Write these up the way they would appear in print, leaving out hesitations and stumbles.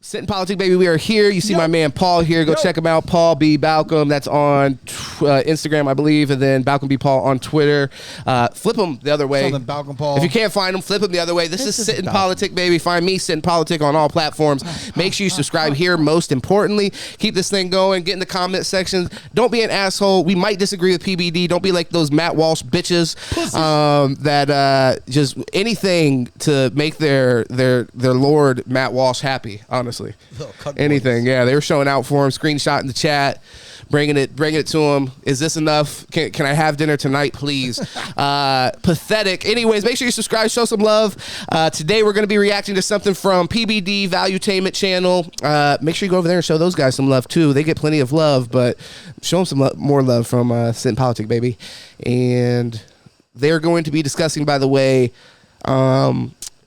Sit and Politic, baby. We are here. You see my man Paul here. Go check him out. Paul B. Balcom. That's on Instagram, I believe. And then Balcom B. Paul on Twitter. Flip him the other way. Balcom Paul. If you can't find him, flip him the other way. This is Sit and Politic, baby. Find me, Sit and Politic, on all platforms. Make sure you subscribe here, most importantly. Keep this thing going. Get in the comment sections. Don't be an asshole. We might disagree with PBD. Don't be like those Matt Walsh bitches that just anything to make their Lord Matt Walsh happy, honestly. Anything. Yeah, they were showing out for him, screenshot in the chat, bringing it to him. Is this enough? Can I have dinner tonight, please? Pathetic. Anyways, make sure you subscribe, show some love. Today we're going to be reacting to something from PBD Valuetainment channel. Make sure you go over there and show those guys some love too. They get plenty of love, but show them some more love from Sit and Politic, baby. And they're going to be discussing, by the way,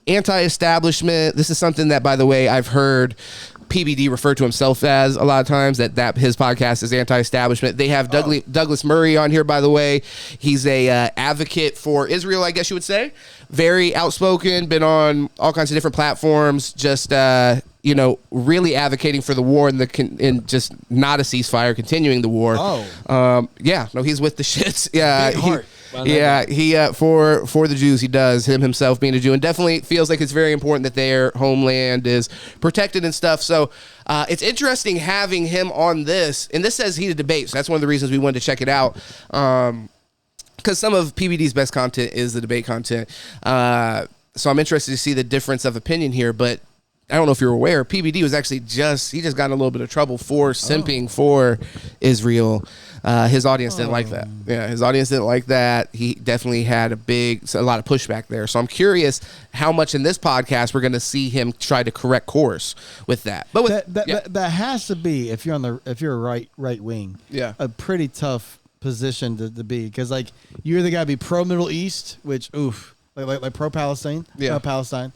anti-establishment. This is something that, by the way, I've heard PBD refer to himself as a lot of times, that his podcast is anti-establishment. They have Douglas Murray on here, by the way. He's a advocate for Israel, I guess you would say. Very outspoken, been on all kinds of different platforms, just really advocating for the war and just not a ceasefire, continuing the war. He's with the shits. He for the Jews, he does, himself being a Jew, and definitely feels like it's very important that their homeland is protected and stuff. So it's interesting having him on this, and this says heated debate, so that's one of the reasons we wanted to check it out, because some of PBD's best content is the debate content. So I'm interested to see the difference of opinion here, but I don't know if you're aware, PBD was actually he just got in a little bit of trouble for simping for Israel. His audience didn't like that. Yeah, his audience didn't like that. He definitely had a lot of pushback there. So I'm curious how much in this podcast we're going to see him try to correct course with that. But that has to be, if you're a right wing, a pretty tough position to be, because like you either got to be pro Middle East, which like pro Palestine, Palestine,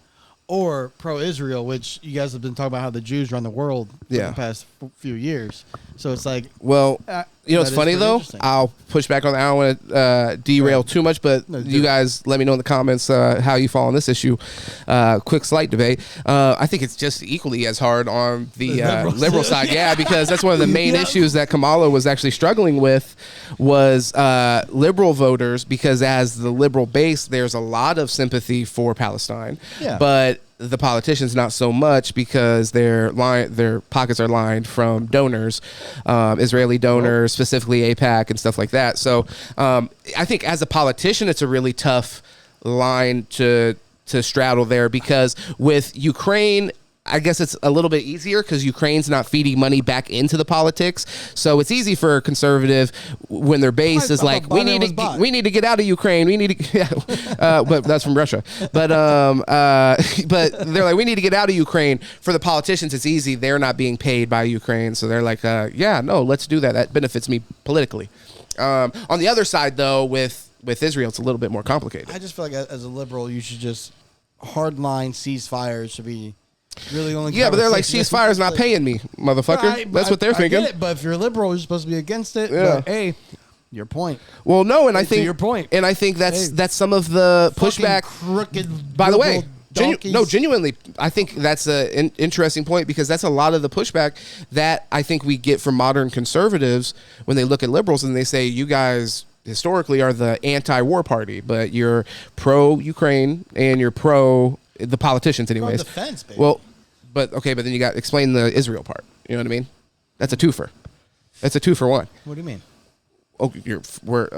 or pro-Israel, which you guys have been talking about how the Jews run the world for the past few years. So it's like... Well, it's funny, though. I'll push back on that. I don't want to derail too much, but you guys let me know in the comments how you fall on this issue. Quick, slight debate. I think it's just equally as hard on the liberal side. Yeah, because that's one of the main issues that Kamala was actually struggling with was liberal voters, because as the liberal base, there's a lot of sympathy for Palestine. Yeah. But the politicians not so much, because their pockets are lined from donors, Israeli donors, specifically AIPAC and stuff like that. So I think as a politician, it's a really tough line to straddle there, because with Ukraine, I guess it's a little bit easier because Ukraine's not feeding money back into the politics. So it's easy for a conservative when their base is like, we need to get out of Ukraine. We need to, but that's from Russia. But they're like, we need to get out of Ukraine. For the politicians, it's easy. They're not being paid by Ukraine. So they're like, let's do that. That benefits me politically. On the other side, though, with Israel, it's a little bit more complicated. I just feel like as a liberal, you should just hardline ceasefires should be really only. Yeah, but they're like, ceasefire's not paying me, motherfucker. That's what they're thinking. Get it, but if you're liberal, you're supposed to be against it. Yeah. But, hey, your point. Well, no, and I think your point, and I think that's some of the pushback. Crooked. By the way, genuinely, I think that's an interesting point, because that's a lot of the pushback that I think we get from modern conservatives when they look at liberals and they say, you guys historically are the anti-war party, but you're pro-Ukraine and you're pro the politicians anyways. Defense, baby. Well, but then you got to explain the Israel part. You know what I mean? That's a twofer. That's a 2 for 1. What do you mean? Oh,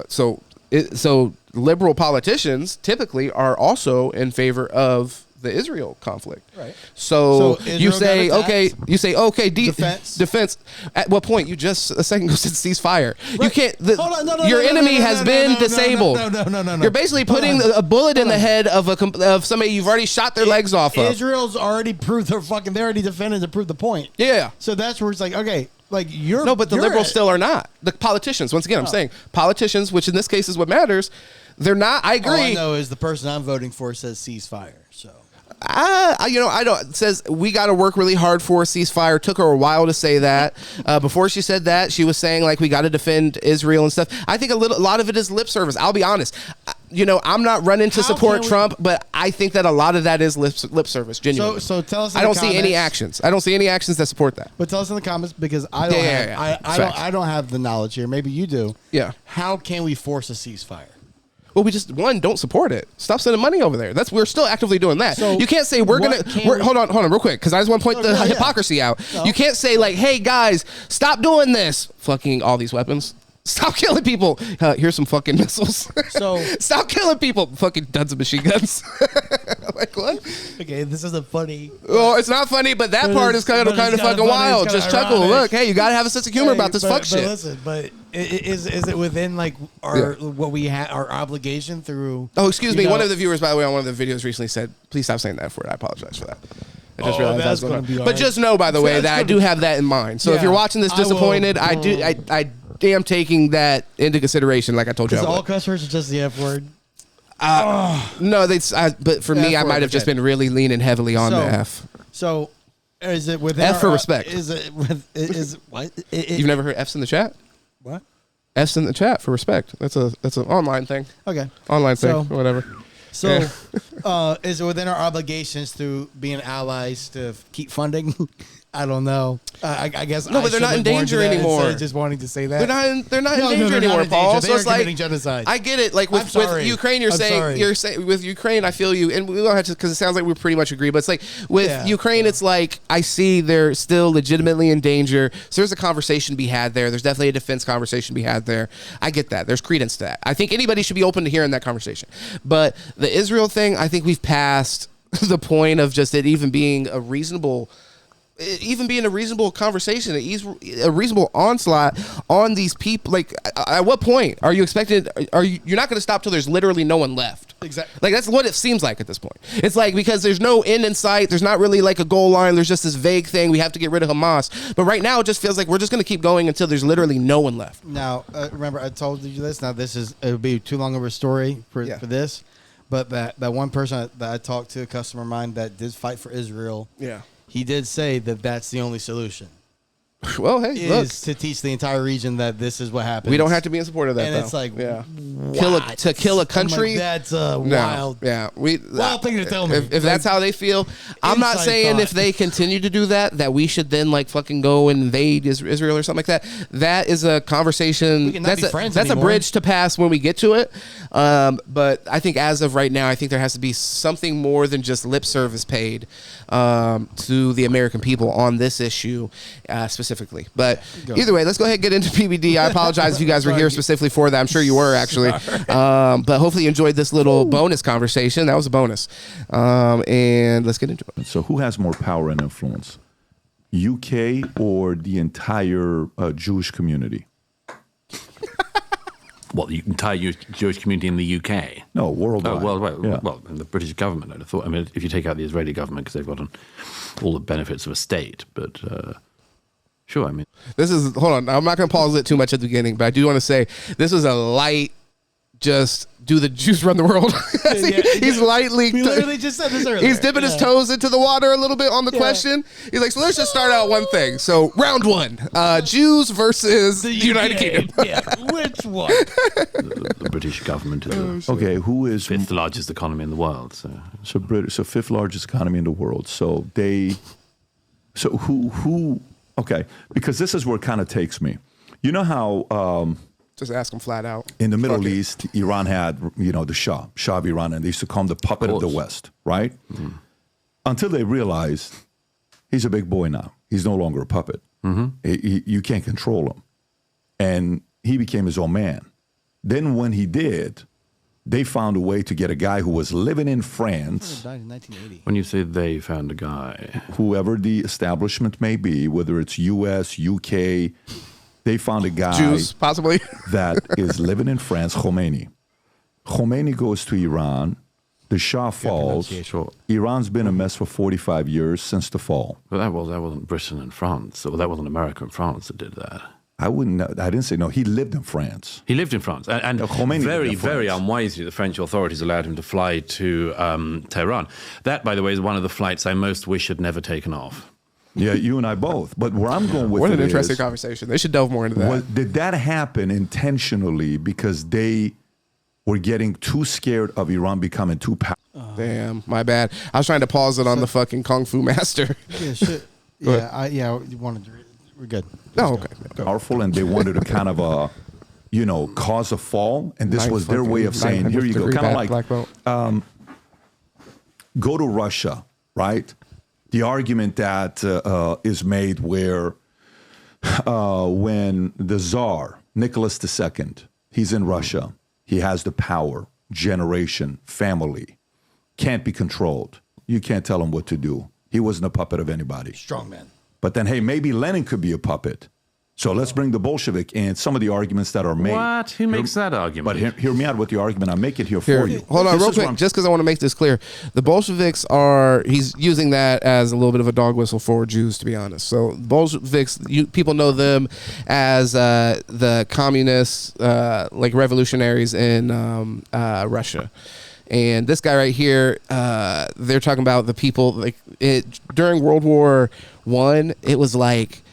so liberal politicians typically are also in favor of the Israel conflict. Right. So you say, okay, defense. At what point? You just a second ago said ceasefire. Right. You can't. Your enemy has been disabled. No. You're basically putting a bullet in the head of somebody you've already shot their legs off of. Israel's already proved they already defended to prove the point. Yeah. So that's where it's like, okay, like but the liberals still are not. The politicians, once again, I'm saying politicians, which in this case is what matters. They're not. I agree. All I know is the person I'm voting for says ceasefire. So. I don't. It says we got to work really hard for a ceasefire. Took her a while to say that. Before she said that, she was saying like we got to defend Israel and stuff. I think a lot of it is lip service. I'll be honest. I'm not running to support Trump, but I think that a lot of that is lip service, genuinely. So tell us. I don't see any actions. I don't see any actions that support that. But tell us in the comments, because I don't I don't have the knowledge here. Maybe you do. Yeah. How can we force a ceasefire? Well, we just don't support it. Stop sending money over there. We're still actively doing that. So you can't say hold on real quick, because I just want to point the hypocrisy out. No. You can't say like, hey guys, stop doing this. Fucking all these weapons. Stop killing people. Here's some fucking missiles. So stop killing people. Fucking tons of machine guns. Like what? Okay, this isn't funny. Well, it's not funny, but that part is kind of fucking wild. Just chuckle. Look, hey, you gotta have a sense of humor about this fuck shit. But is it within like what we have, our obligation through? Oh, excuse me. One of the viewers, by the way, on one of the videos recently said, "Please stop saying that word." I apologize for that. I just realized that was going on. But just know, by the way, that I do have that in mind. So if you're watching this disappointed, I am taking that into consideration, like I told you. Is all cuss words are just the F word? No, but for me, I might have just been really leaning heavily on the F. So, is it within F for respect? Is what? You've never heard F's in the chat? What? F's in the chat for respect. That's an online thing. Okay, online thing, or whatever. So, is it within our obligations through being allies to keep funding? I don't know. I guess no, but they're not in danger anymore. Just wanting to say that they're not in danger anymore, Paul. So it's like genocide. I get it. Like with Ukraine, you're saying with Ukraine, I feel you, and we don't have to, because it sounds like we pretty much agree. But it's like with Ukraine, it's like I see they're still legitimately in danger. So there's a conversation to be had there. There's definitely a defense conversation to be had there. I get that. There's credence to that. I think anybody should be open to hearing that conversation. But the Israel thing, I think we've passed the point of just it even being a reasonable conversation, a reasonable onslaught on these people. Like, at what point are you expected? You're not going to stop till there's literally no one left. Exactly. Like, that's what it seems like at this point. It's like, because there's no end in sight. There's not really like a goal line. There's just this vague thing. We have to get rid of Hamas. But right now, it just feels like we're just going to keep going until there's literally no one left. Now, remember, I told you this. Now, it would be too long of a story for this. But that one person that I talked to, a customer of mine that did fight for Israel. Yeah. He did say that that's the only solution. Well, hey, is to teach the entire region that this is what happens. We don't have to be in support of that, and though. It's like, kill a country. That's wild. Yeah, wild thing to tell me. If that's how they feel, I'm not saying if they continue to do that we should then like fucking go and invade Israel or something like that. That is a conversation. That's a bridge to pass when we get to it. But I think as of right now, I think there has to be something more than just lip service paid to the American people on this issue specifically. But either way, let's go ahead and get into PBD. I apologize if you guys were here specifically for that. I'm sure you were, actually. But hopefully you enjoyed this little bonus conversation. That was a bonus. And let's get into it. So who has more power and influence? UK or the entire Jewish community? What, the entire Jewish community in the UK? No, worldwide. Oh, worldwide. Yeah. Well, and the British government, I'd have thought. I mean, if you take out the Israeli government, because they've got all the benefits of a state, but sure, I mean. Hold on, I'm not going to pause it too much at the beginning, but I do want to say this is a light, just do the Jews run the world. He's lightly. We literally just said this earlier. He's dipping his toes into the water a little bit on the question. He's like, so let's just start out one thing. So round one, Jews versus the United Kingdom. Which one? The British government is who is fifth largest economy in the world? So fifth largest economy in the world. So who? Okay, because this is where it kind of takes me. You know how. Just ask them flat out. In the Middle East, Iran had, the Shah of Iran, and they used to call him the puppet of the West, right? Mm-hmm. Until they realized he's a big boy now. He's no longer a puppet. Mm-hmm. You can't control him. And he became his own man. Then when he did, they found a way to get a guy who was living in France. Died in 1980. When you say they found a guy. Whoever the establishment may be, whether it's US, UK... They found a guy Jews, possibly. that is living in France, Khomeini. Khomeini goes to Iran. The Shah falls. Iran's been a mess for 45 years since the fall. But that wasn't Britain and France. Or that wasn't America and France that did that. I didn't say no. He lived in France. He lived in France. And very unwisely, the French authorities allowed him to fly to Tehran. That, by the way, is one of the flights I most wish had never taken off. Yeah, you and I both. But where I'm going with what an interesting conversation. They should delve more into that. Did that happen intentionally because they We're getting too scared of Iran becoming too powerful. Damn, my bad. I was trying to pause it on the fucking Kung Fu Master. Yeah, shit. You wanted to. We're good. Oh, okay. Powerful, and they wanted to kind of, cause a fall. And this was their way of saying, here you go. Kind of like, go to Russia, right? The argument that is made where when the Tsar, Nicholas II, he's in Russia, he has the power, generation, family, can't be controlled. You can't tell him what to do. He wasn't a puppet of anybody. Strong man. But then, hey, maybe Lenin could be a puppet. So let's bring the Bolshevik and some of the arguments that are made. What? Who makes that argument? But hear me out with the argument. I'll make it here for you. Hold on real quick, just because I want to make this clear. The Bolsheviks he's using that as a little bit of a dog whistle for Jews, to be honest. So Bolsheviks, people know them as the communists, like revolutionaries in Russia. And this guy right here, they're talking about the people, like during World War I, it was like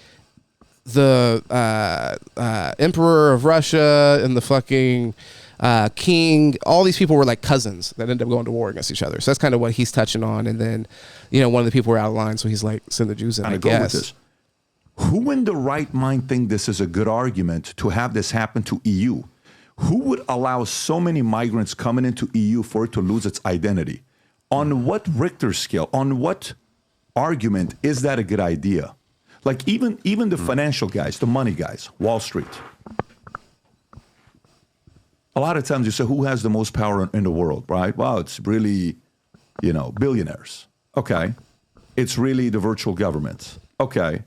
the emperor of Russia and the fucking king, all these people were like cousins that ended up going to war against each other. So that's kind of what he's touching on. And then, one of the people were out of line, so he's like, send the Jews in, I guess. Who in the right mind think this is a good argument to have this happen to EU? Who would allow so many migrants coming into EU for it to lose its identity? On what Richter scale, on what argument is that a good idea? Like even the financial guys, the money guys, Wall Street. A lot of times you say, who has the most power in the world, right? Well, it's really, billionaires. Okay. It's really the virtual governments. Okay.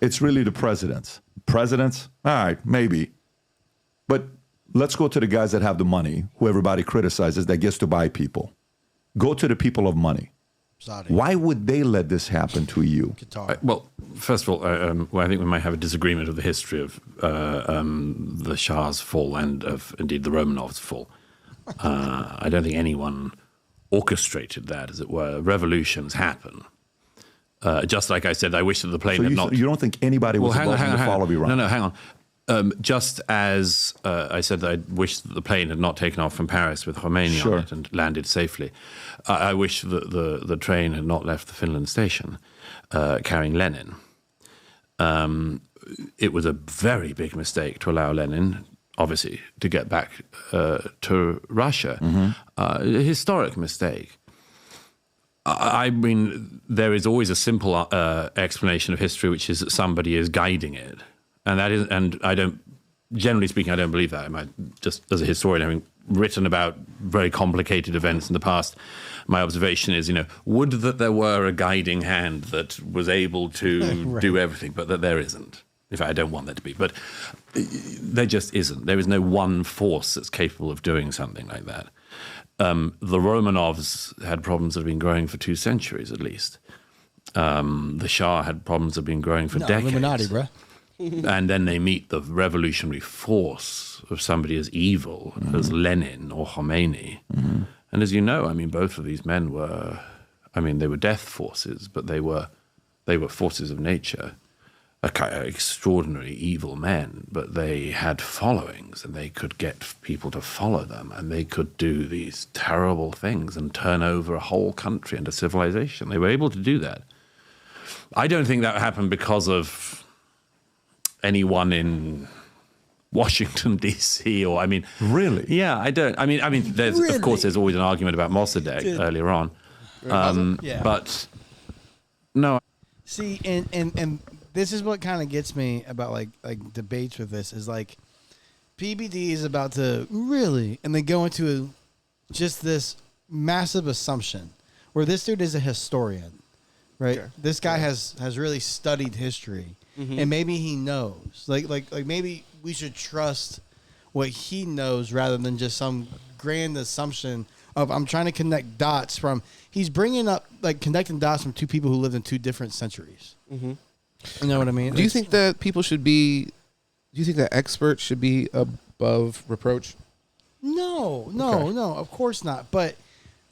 It's really the presidents. Presidents? All right, maybe. But let's go to the guys that have the money, who everybody criticizes, that gets to buy people. Go to the people of money. Saudi. Why would they let this happen to you? Well, first of all, I think we might have a disagreement of the history of the Shah's fall and of, indeed, the Romanovs' fall. I don't think anyone orchestrated that, as it were. Revolutions happen. Just like I said, I wish that the plane had not... You don't think anybody was involved in the fall of Iran? No, hang on. Just as I said that I wish that the plane had not taken off from Paris with Khomeini on it and landed safely, I wish that the train had not left the Finland station carrying Lenin. It was a very big mistake to allow Lenin, obviously, to get back to Russia. A historic mistake. I mean, there is always a simple explanation of history, which is that somebody is guiding it. And I don't, generally speaking, I don't believe that. Just as a historian, having written about very complicated events in the past, my observation is, would that there were a guiding hand that was able to do everything, but that there isn't. In fact, I don't want there to be, but there just isn't. There is no one force that's capable of doing something like that. The Romanovs had problems that have been growing for 2 centuries at least. The Shah had problems that have been growing for decades. Illuminati, bro. And then they meet the revolutionary force of somebody as evil as Lenin or Khomeini. And as you know, both of these men were, they were death forces, but they were forces of nature, extraordinary evil men, but they had followings and they could get people to follow them and they could do these terrible things and turn over a whole country and a civilization. They were able to do that. I don't think that happened because of anyone in Washington, D.C. or, Really? Yeah, I don't. There's, really? Of course, there's always an argument about Mossadegh earlier on. But, no. See, and this is what kind of gets me about, like debates with this, is, like, PBD is about to really, and they go into just this massive assumption where this dude is a historian, right? Sure. This guy has really studied history. And maybe he knows, like maybe we should trust what he knows rather than just some grand assumption of I'm trying to connect dots from. He's bringing up connecting dots from 2 people who lived in 2 different centuries. You know what I mean? Do you think that people should be? Do you think that experts should be above reproach? No, of course not. But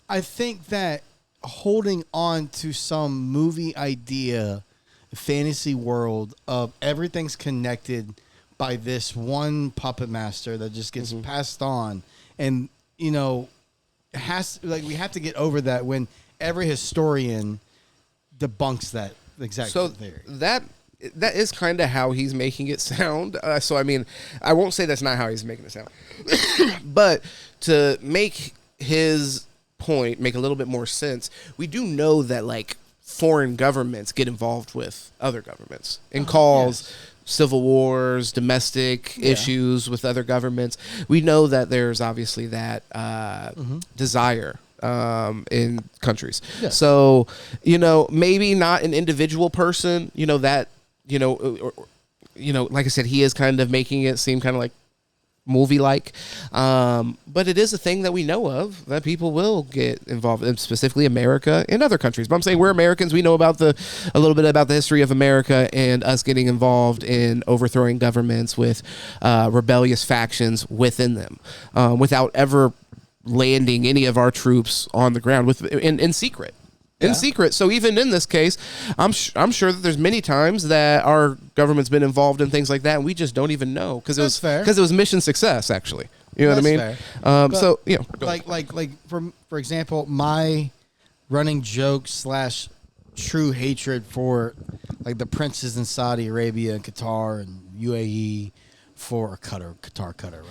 I think that holding on to some movie idea, fantasy world of everything's connected by this one puppet master that just gets passed on, and we have to get over that when every historian debunks that exact theory. That is kind of how he's making it sound. So I mean, I won't say that's not how he's making it sound, but to make his point make a little bit more sense, we do know that like foreign governments get involved with other governments and cause civil wars, domestic issues with other governments. We know that there's obviously that desire in countries. Yes. So, maybe not an individual person, that, like I said, he is kind of making it seem kind of like movie-like, but it is a thing that we know of that people will get involved in, specifically America and other countries. But I'm saying we're Americans. We know about a little bit about the history of America and us getting involved in overthrowing governments with rebellious factions within them, without ever landing any of our troops on the ground in secret. In secret. So even in this case, I'm sure that there's many times that our government's been involved in things like that, and we just don't even know because it was mission success. Actually, you know what I mean. So like for example, my running joke / true hatred for like the princes in Saudi Arabia and Qatar and UAE for Qatar, whatever.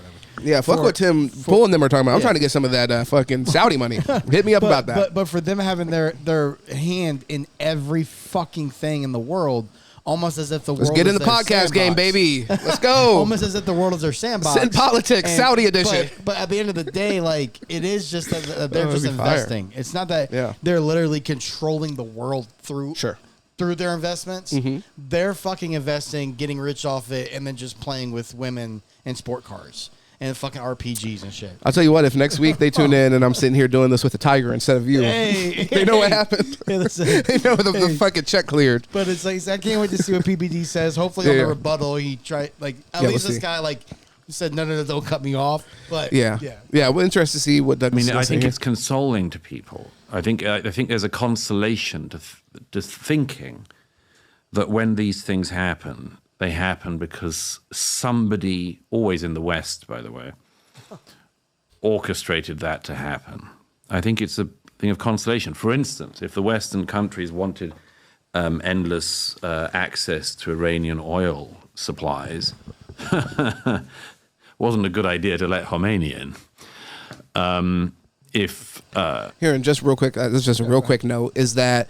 Yeah, fuck what Tim Pool and them are talking about. I'm trying to get some of that fucking Saudi money. Hit me up about that. But for them having their hand in every fucking thing in the world, almost as if the world. Let's get in the podcast game, baby. Let's go. Almost as if the world is their sandbox. Sit and Politics, Saudi edition. But at the end of the day, like it is just that they're just investing. It's not that they're literally controlling the world through their investments. Mm-hmm. They're fucking investing, getting rich off it, and then just playing with women and sport cars and fucking RPGs and shit. I'll tell you what, if next week they tune in and I'm sitting here doing this with a tiger instead of you, they know what happened. They know the fucking check cleared. But it's like, I can't wait to see what PBD says. Hopefully on the rebuttal, he tried, like, at least this guy, like, said, no, don't cut me off. But yeah, we're interested to see what that means. I think it's consoling to people. I think there's a consolation to thinking that when these things happen, they happen because somebody, always in the West, by the way, orchestrated that to happen. I think it's a thing of consolation. For instance, if the Western countries wanted endless access to Iranian oil supplies, wasn't a good idea to let Khomeini in. Here, and just real quick, this is just a real quick note, is that,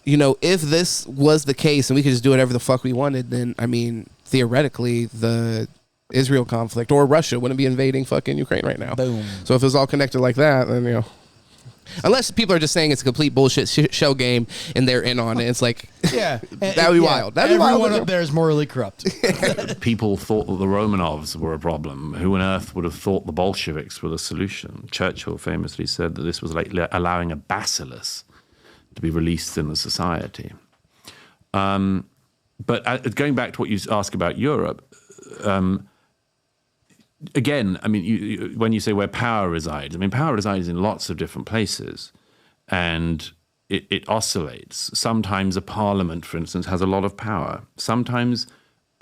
if this was the case and we could just do whatever the fuck we wanted, then, I mean, theoretically, the Israel conflict or Russia wouldn't be invading fucking Ukraine right now. Boom. So if it was all connected like that, then, unless people are just saying it's a complete bullshit shell game and they're in on it, it's like, that would be wild. That'd be wild. Everyone up there is morally corrupt. People thought that the Romanovs were a problem. Who on earth would have thought the Bolsheviks were the solution? Churchill famously said that this was like allowing a bacillus to be released in the society. But going back to what you asked about Europe, again, I mean, when you say where power resides, I mean, power resides in lots of different places, and it oscillates. Sometimes a parliament, for instance, has a lot of power. Sometimes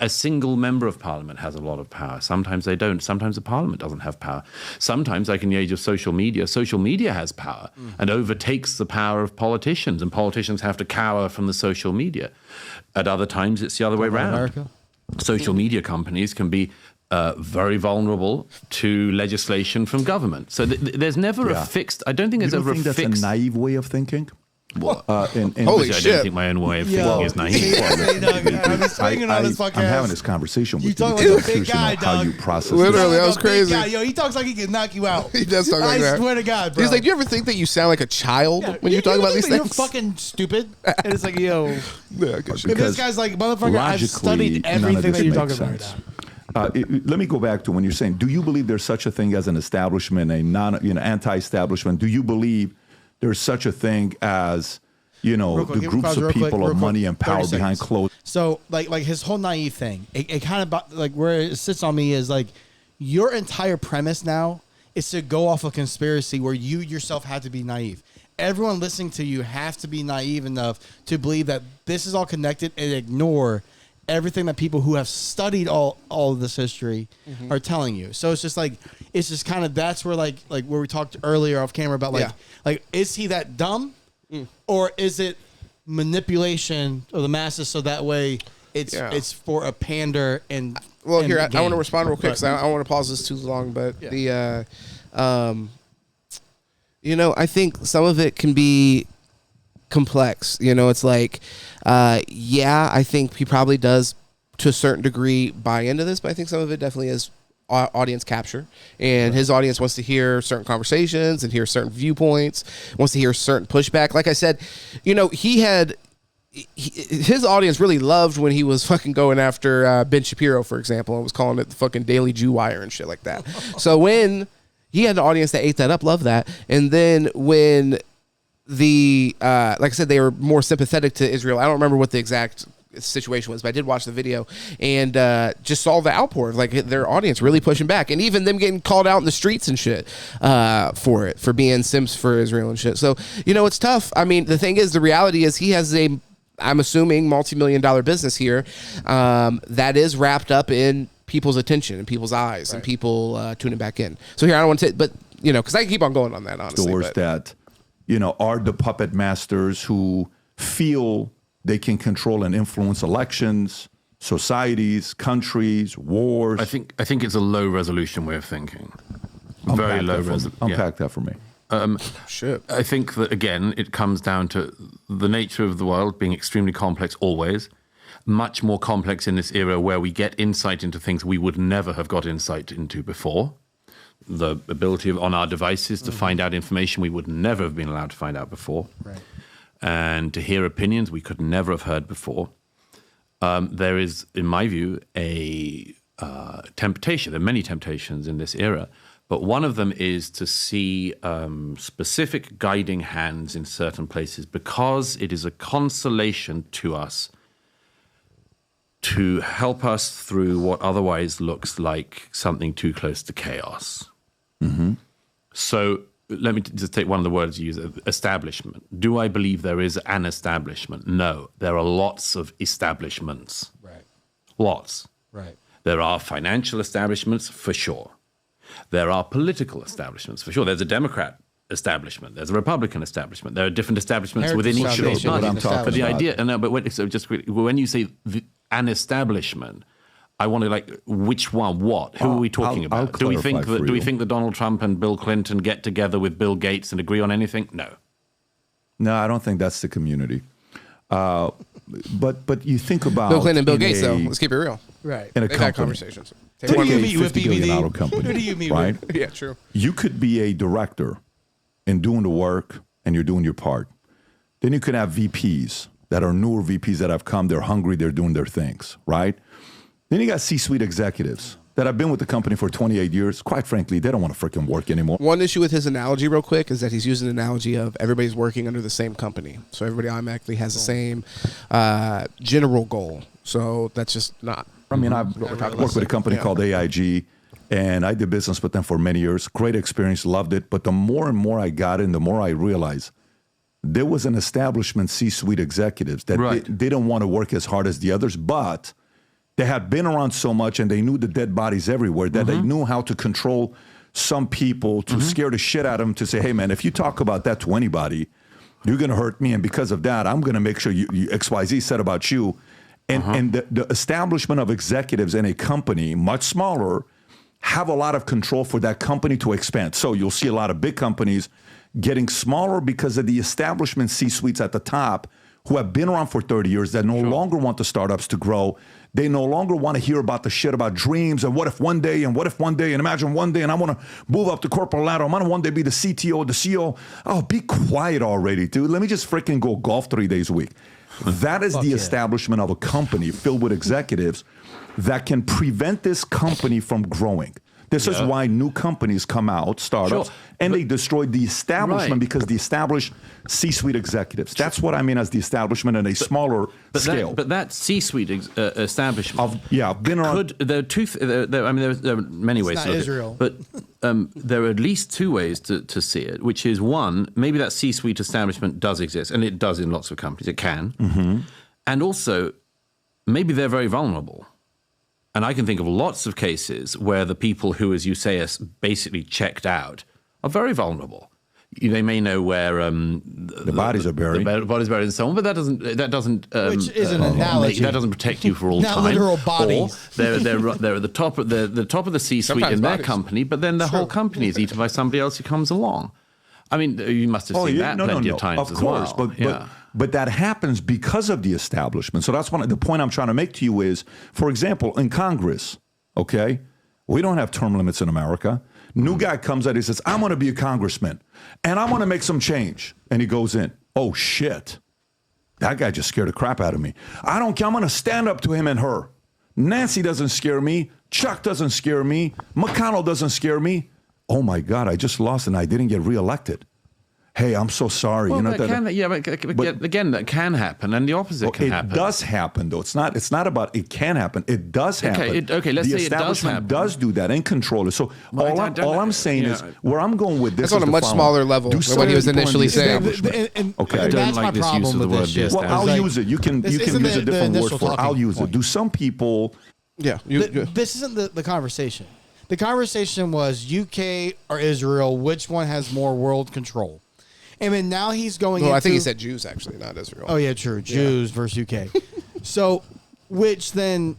a single member of parliament has a lot of power. Sometimes they don't. Sometimes the parliament doesn't have power. Sometimes, like in the age of social media has power and overtakes the power of politicians, and politicians have to cower from the social media. At other times, it's the other way around. America. Social media companies can be very vulnerable to legislation from government. So there's never a fixed. I don't think there's ever a fixed. That's a naive way of thinking. Holy shit! I don't think my own way of thinking is naive. I'm having this conversation with you. You talk like a big guy, how you process. Literally, that was crazy. He talks like he can knock you out. He does talk like that. I swear to God, bro. He's like, do you ever think that you sound like a child when you talk about these things? You're fucking stupid. And it's like, Yeah, this guy's like, motherfucker, I've studied everything that you're talking about right now. Let me go back to when you're saying, do you believe there's such a thing as an establishment, anti-establishment? Do you believe there's such a thing as, the groups of people of money and power behind closed? So, like his whole naive thing, it kind of like where it sits on me is like your entire premise now is to go off a conspiracy where you yourself have to be naive. Everyone listening to you have to be naive enough to believe that this is all connected and ignore everything that people who have studied all of this history are telling you. So it's just kind of that's where like where we talked earlier off camera about like is he that dumb or is it manipulation of the masses so that way it's for a pander and well and here I want to respond real quick because I don't want to pause this too long, but the I think some of it can be complex. It's like, I think he probably does to a certain degree buy into this, but I think some of it definitely is audience capture, and his audience wants to hear certain conversations and hear certain viewpoints, wants to hear certain pushback. Like I said, his audience really loved when he was fucking going after Ben Shapiro, for example, and was calling it the fucking Daily Jew Wire and shit like that. So when he had an audience that ate that up, loved that, and then when like I said, they were more sympathetic to Israel. I don't remember what the exact situation was, but I did watch the video and just saw the outpour of like their audience really pushing back, and even them getting called out in the streets and shit for being simps for Israel and shit. So it's tough. I mean, the thing is, the reality is he has I'm assuming multi-million-dollar business here that is wrapped up in people's attention and people's eyes and people tuning back in. So here I don't want to, but because I can keep on going on that honestly. Doors that are the puppet masters who feel they can control and influence elections, societies, countries, wars. I think it's a low resolution way of thinking. Very low resolution. Unpack that for me. Sure. I think that, again, it comes down to the nature of the world being extremely complex always, much more complex in this era where we get insight into things we would never have got insight into before. The ability on our devices to find out information we would never have been allowed to find out before. Right. And to hear opinions we could never have heard before. There is, in my view, a temptation. There are many temptations in this era, but one of them is to see specific guiding hands in certain places because it is a consolation to us to help us through what otherwise looks like something too close to chaos. Mm-hmm. So let me just take one of the words you use, establishment. Do I believe there is an establishment? No. There are lots of establishments. Right. Lots. Right. There are financial establishments, for sure. There are political establishments, for sure. There's a Democrat establishment. There's a Republican establishment. There are different establishments within each of those parties. But the idea, when you say an establishment, I want to which one, what? Who are we talking about? Do we think that Donald Trump and Bill Clinton get together with Bill Gates and agree on anything? No. No, I don't think that's the community. But you think about Bill Clinton and Bill Gates, though. Let's keep it real. Right. In a They've company. had conversations. Who do you meet with PBD? Company, Who do you meet right? with? Yeah, true. You could be a director and doing the work and you're doing your part. Then you could have VPs that are newer VPs that have come. They're hungry. They're doing their things, right? Then you got C-suite executives that have been with the company for 28 years. Quite frankly, they don't want to freaking work anymore. One issue with his analogy real quick is that he's using an analogy of everybody's working under the same company. So everybody automatically has the same general goal. So that's just not. I mean, I've worked with a company called AIG, and I did business with them for many years. Great experience, loved it. But the more and more I got in, the more I realized there was an establishment C-suite executives that they didn't want to work as hard as the others, but they had been around so much and they knew the dead bodies everywhere that they knew how to control some people to scare the shit out of them to say, hey, man, if you talk about that to anybody, you're going to hurt me. And because of that, I'm going to make sure you XYZ said about you. And the establishment of executives in a company, much smaller, have a lot of control for that company to expand. So you'll see a lot of big companies getting smaller because of the establishment C-suites at the top who have been around for 30 years that no longer want the startups to grow. They no longer want to hear about the shit about dreams and what if one day and imagine one day and I want to move up the corporate ladder. I'm going to one day be the CTO, the CEO. Oh, be quiet already, dude. Let me just freaking go golf 3 days a week. That is the establishment of a company filled with executives that can prevent this company from growing. This is why new companies come out, startups, and they destroy the establishment because the established C-suite executives. That's what I mean as the establishment in a smaller scale. But that C-suite establishment, been around. There are many ways to look Israel. at it. But there are at least two ways to see it, which is one, maybe that C-suite establishment does exist, and it does in lots of companies. It can. And also, maybe they're very vulnerable. And I can think of lots of cases where the people who, as you say, are basically checked out are very vulnerable. They may know where the bodies are buried, the bodies buried, and so on. But that doesn't which is an analogy. That doesn't protect you for all Not time. literal bodies. Or they're at the top of the C-suite in their company, but then the whole company is eaten by somebody else who comes along. I mean, you must have seen that plenty of times as well. Of course, but that happens because of the establishment. So that's the point I'm trying to make to you is, for example, in Congress, okay, we don't have term limits in America. New guy comes out, he says, I'm going to be a congressman, and I'm going to make some change. And he goes in. Oh, shit. That guy just scared the crap out of me. I don't care. I'm going to stand up to him and her. Nancy doesn't scare me. Chuck doesn't scare me. McConnell doesn't scare me. Oh, my God, I just lost and I didn't get reelected. Hey, I'm so sorry. Well, but again, that can happen, and the opposite can happen. It does happen, though. It's not about it can happen. It does happen. Okay, let's say it does happen. Does do that and control it. So all I'm saying is where I'm going with this. That's on a much smaller level than what he was initially saying. Okay, I don't like this use of the word. Well, I'll use it. You can use a different word for it. I'll use it. Do some people? Yeah. This isn't the conversation. The conversation was UK or Israel. Which one has more world control? And then now he's going I think he said Jews, actually, not Israel. Oh, yeah, true. Jews versus UK. So, which then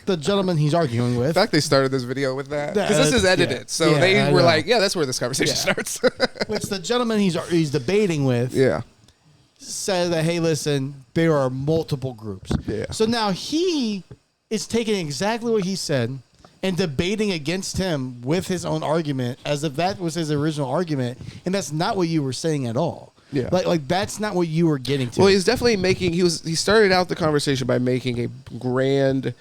the gentleman he's arguing with. In fact, they started this video with that. Because this is edited. Yeah. So they were like, yeah, that's where this conversation starts. Which the gentleman he's debating with said that, hey, listen, there are multiple groups. Yeah. So now he is taking exactly what he said and debating against him with his own argument as if that was his original argument, and that's not what you were saying at all. Yeah, like that's not what you were getting to. Well, he's definitely making. He started out the conversation by making a grand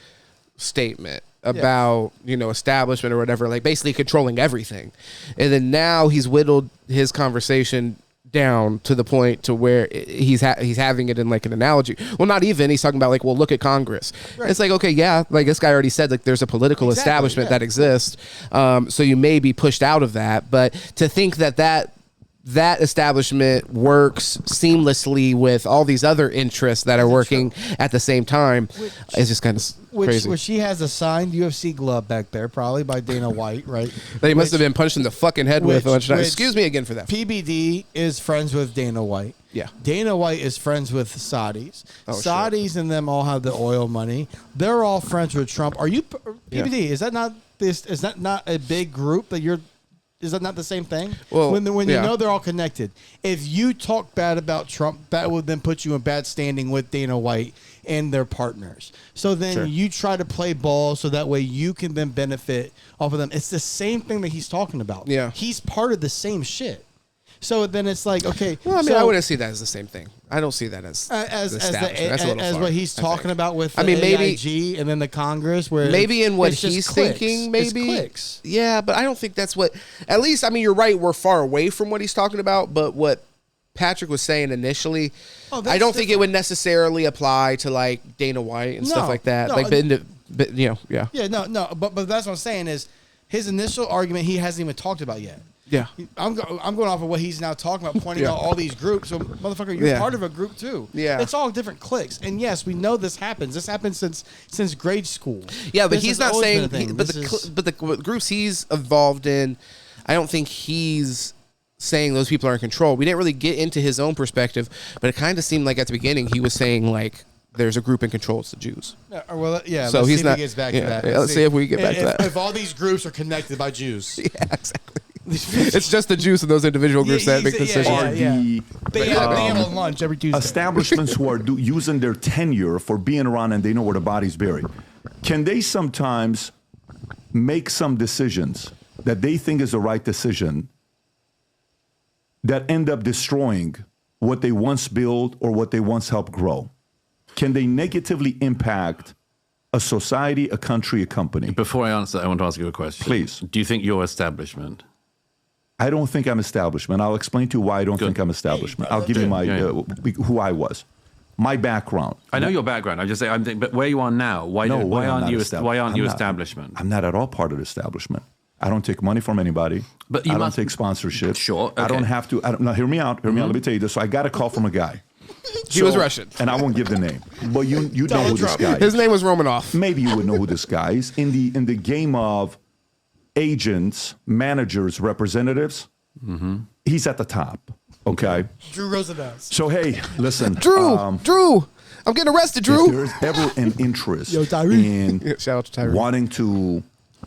statement about establishment or whatever, like basically controlling everything, and then now he's whittled his conversation down to the point to where he's having it in like an analogy. Well, not even. He's talking about like, well, look at Congress. Right. It's like, okay, yeah, like this guy already said, like there's a political establishment that exists. So you may be pushed out of that, but to think that establishment works seamlessly with all these other interests that are working at the same time is just kind of crazy. Which she has a signed UFC glove back there, probably by Dana White, right? That he must have been punched in the fucking head with. Excuse me again for that. PBD is friends with Dana White. Yeah. Dana White is friends with Saudis. Saudis and them all have the oil money. They're all friends with Trump. Are you PBD? Is that not this? Is that not a big group that you're? Is that not the same thing? Well, when you know they're all connected. If you talk bad about Trump, that would then put you in bad standing with Dana White and their partners. So then you try to play ball so that way you can then benefit off of them. It's the same thing that he's talking about. Yeah. He's part of the same shit. So then it's like, okay. Well, I mean, I wouldn't see that as the same thing. I don't see that as what he's talking about with the AIG and then the Congress, where maybe in what he's thinking, maybe. Yeah, but I don't think that's what. At least, I mean, you're right. We're far away from what he's talking about. But what Patrick was saying initially, I don't think it would necessarily apply to like Dana White and stuff like that. But that's what I'm saying is his initial argument he hasn't even talked about yet. Yeah, I'm going off of what he's now talking about, pointing out all these groups. So, motherfucker, you're part of a group too. Yeah, it's all different cliques, and yes, we know this happens. This happens since grade school. Yeah, but he's not saying. But the groups he's involved in, I don't think he's saying those people are in control. We didn't really get into his own perspective, but it kind of seemed like at the beginning he was saying like there's a group in control. It's the Jews. So he's not. Gets back to that. Let's see if we get back to that. If all these groups are connected by Jews. Yeah, exactly. It's just the Jews in those individual groups that make decisions. They have a lunch every Tuesday. Establishments who are using their tenure for being around and they know where the body's buried. Can they sometimes make some decisions that they think is the right decision that end up destroying what they once built or what they once helped grow? Can they negatively impact a society, a country, a company? Before I answer, I want to ask you a question. Please. Do you think you're establishment? I don't think I'm establishment. I'll explain to you why I don't think I'm establishment. I'll give you my who I was, my background. I know your background. I just say, but where you are now, why aren't you establishment? I'm not at all part of the establishment. I don't take money from anybody. I don't take sponsorship. Sure. Okay. I don't have to. Now, hear me out. Hear me out. Let me tell you this. So I got a call from a guy. He was Russian. And I won't give the name. But you know who this guy is. His name was Romanov. Maybe you would know who this guy is. In the game of agents, managers, representatives, he's at the top. Okay? Drew Rosenhaus. So, hey, listen. Drew, I'm getting arrested, Drew. If there's ever an interest in shout out to Tyree. wanting to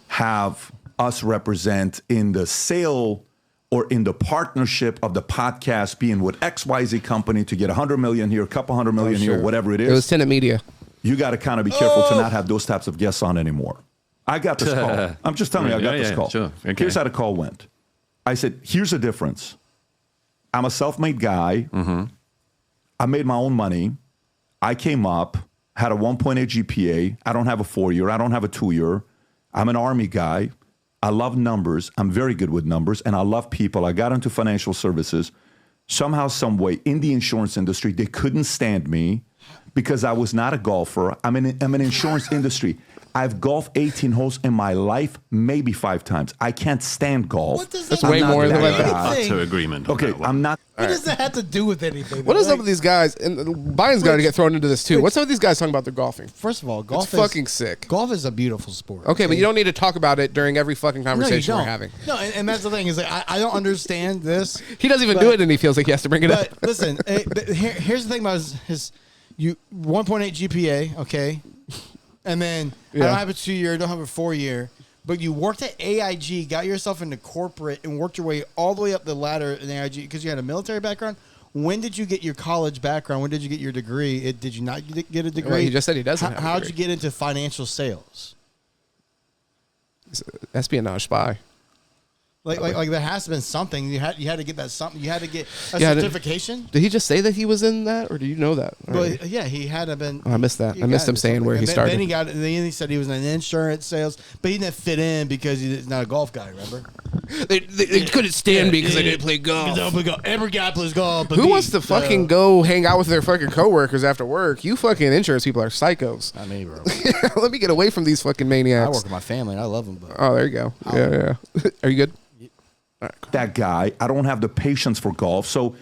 have us represent in the sale or in the partnership of the podcast being with XYZ company to get 100 million here, a couple $100 million here, whatever it is. It was Tenant Media. You got to kind of be careful to not have those types of guests on anymore. I got this call. I'm just telling you, I got this call. Sure. Okay. Here's how the call went. I said, here's the difference. I'm a self-made guy. I made my own money. I came up, had a 1.8 GPA. I don't have a 4-year. I don't have a 2-year. I'm an Army guy. I love numbers. I'm very good with numbers, and I love people. I got into financial services. Somehow, some way, in the insurance industry, they couldn't stand me because I was not a golfer. I'm an insurance industry. I've golfed 18 holes in my life, maybe 5 times. I can't stand golf. What does That's way more than that. Utter agreement. Okay, I'm not. What does that have to do with anything? What is up with these guys? And Biden's got to get thrown into this too. What's up with these guys talking about their golfing? First of all, golf is fucking sick. Golf is a beautiful sport. Okay, but you don't need to talk about it during every fucking conversation we're having. No, and that's the thing is like I don't understand this. He doesn't even do it, and he feels like he has to bring it up. But listen, here's the thing about his 1.8 GPA, okay, and then I don't have a 2-year, don't have a 4-year. But you worked at AIG, got yourself into corporate, and worked your way all the way up the ladder in AIG because you had a military background. When did you get your college background? When did you get your degree? Did you not get a degree? Well, he just said he doesn't. How did you get into financial sales? Espionage spy. Like there has to have been something. You had to get that something. You had to get a certification. Did he just say that he was in that, or do you know that? Well, yeah, he had to been. Oh, I missed that. I missed him saying where he started. Then he got. Then he said he was in insurance sales, but he didn't fit in because he's not a golf guy. Remember? They couldn't stand me because I didn't play golf. Every guy plays golf. Who wants to fucking go hang out with their fucking coworkers after work? You fucking insurance people are psychos. Not me, bro. Let me get away from these fucking maniacs. I work with my family and I love them. But oh, there you go. Yeah. Are you good? Right, cool. That guy, I don't have the patience for golf, so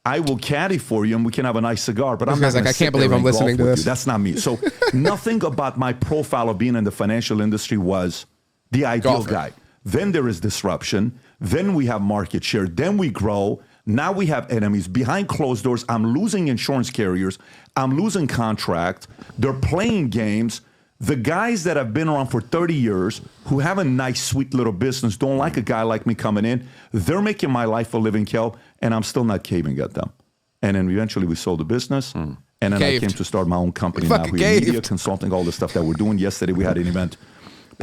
I will caddy for you and we can have a nice cigar. But I'm not like, I can't believe I'm listening to this. That's not me. So nothing about my profile of being in the financial industry was the ideal guy. Then there is disruption. Then we have market share. Then we grow. Now we have enemies behind closed doors. I'm losing insurance carriers. I'm losing contract. They're playing games. The guys that have been around for 30 years who have a nice, sweet little business, don't like a guy like me coming in. They're making my life a living hell, and I'm still not caving at them. And then eventually we sold the business, and then I came to start my own company now. We're media consulting, all the stuff that we're doing. Yesterday we had an event.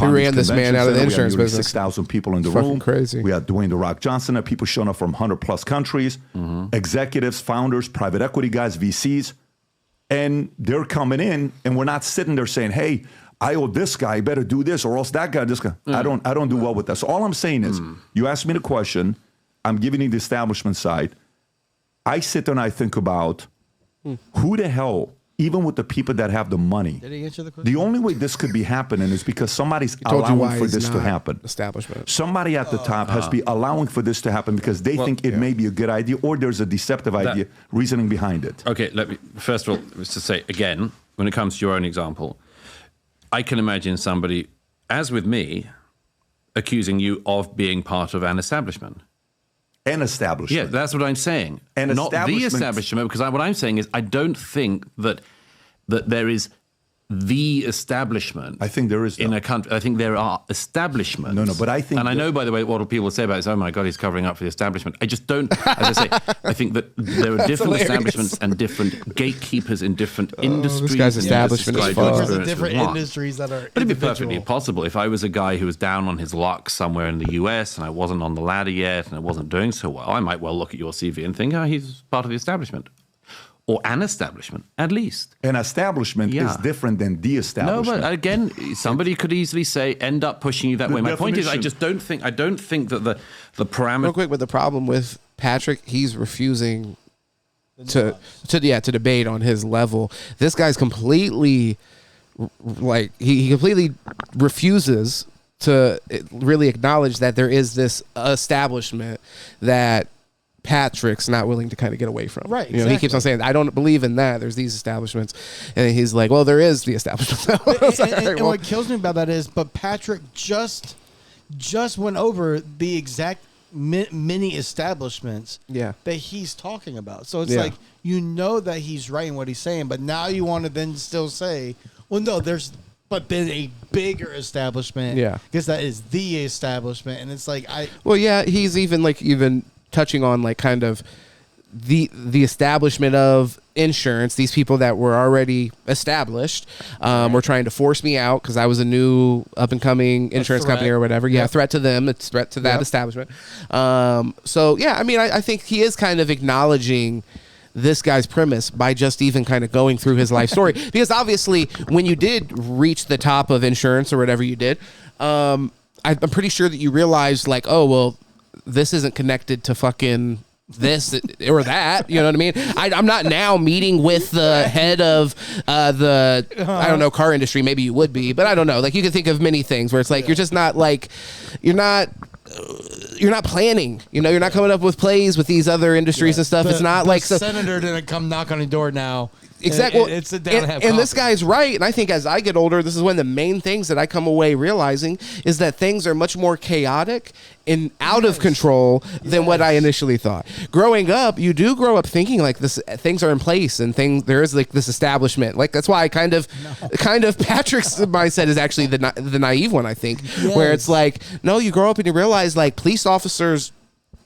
We ran this man out of the insurance business. 6,000 people in the room. Crazy. We had Dwayne "The Rock" Johnson, and people showing up from 100-plus countries, executives, founders, private equity guys, VCs. And they're coming in, and we're not sitting there saying, hey, I owe this guy, better do this, or else that guy, this guy. I don't do well with that. So all I'm saying is, you asked me the question, I'm giving you the establishment side. I sit there and I think about who the hell, even with the people that have the money, did he answer the question? The only way this could be happening is because somebody's allowing for this to happen. Establishment. Somebody at the top has to be allowing for this to happen because they think it may be a good idea or there's a deceptive idea, reasoning behind it. Okay, let me, first of all, to say again, when it comes to your own example, I can imagine somebody, as with me, accusing you of being part of an establishment. An establishment. Yeah, that's what I'm saying. Not the establishment, because what I'm saying is I don't think that there is the establishment. I think there is. In a country. I think there are establishments. No, but I think... And I know, by the way, what people say about it is, oh my God, he's covering up for the establishment. I just don't, as I say, I think that there are different establishments and different gatekeepers in different industries. This guy's establishment is far. There's different industries that are But it'd be perfectly possible if I was a guy who was down on his luck somewhere in the US and I wasn't on the ladder yet and I wasn't doing so well, I might well look at your CV and think, oh, he's part of the establishment. Or an establishment, at least. An establishment is different than the establishment. No, but again, somebody could easily say, end up pushing you that way. My point is, I don't think that the parameter... Real quick, but the problem with Patrick, he's refusing to debate on his level. This guy's completely, like, he completely refuses to really acknowledge that there is this establishment that Patrick's not willing to kind of get away from. Right. You know, he keeps on saying, I don't believe in that. There's these establishments. And he's like, well, there is the establishment. And what kills me about that is, but Patrick just went over the exact mini establishments that he's talking about. So it's like, you know that he's right in what he's saying, but now you want to then still say, well, no, but then a bigger establishment. Yeah. Because that is the establishment. And it's like, well, yeah, he's even touching on like kind of the establishment of insurance. These people that were already established were trying to force me out because I was a new up and coming insurance company or whatever. Yeah, threat to them. It's threat to that establishment. So yeah, I mean, I think he is kind of acknowledging this guy's premise by just even kind of going through his life story. Because obviously when you did reach the top of insurance or whatever you did, I'm pretty sure that you realized like, oh, well, this isn't connected to fucking this or that, you know what I mean? I'm not now meeting with the head of the I don't know, car industry. Maybe you would be, but I don't know. Like you can think of many things where it's like you're just not like you're not planning. You know, you're not coming up with plays with these other industries and stuff. It's not like senator didn't come knock on the door now. Exactly. It's sit down and have and this guy's right. And I think as I get older, this is one of the main things that I come away realizing is that things are much more chaotic and out of control than what I initially thought. Growing up, you do grow up thinking like this, things are in place and there is like this establishment. Like that's why I kind of Patrick's mindset is actually the naive one, I think, where it's like, no, you grow up and you realize like police officers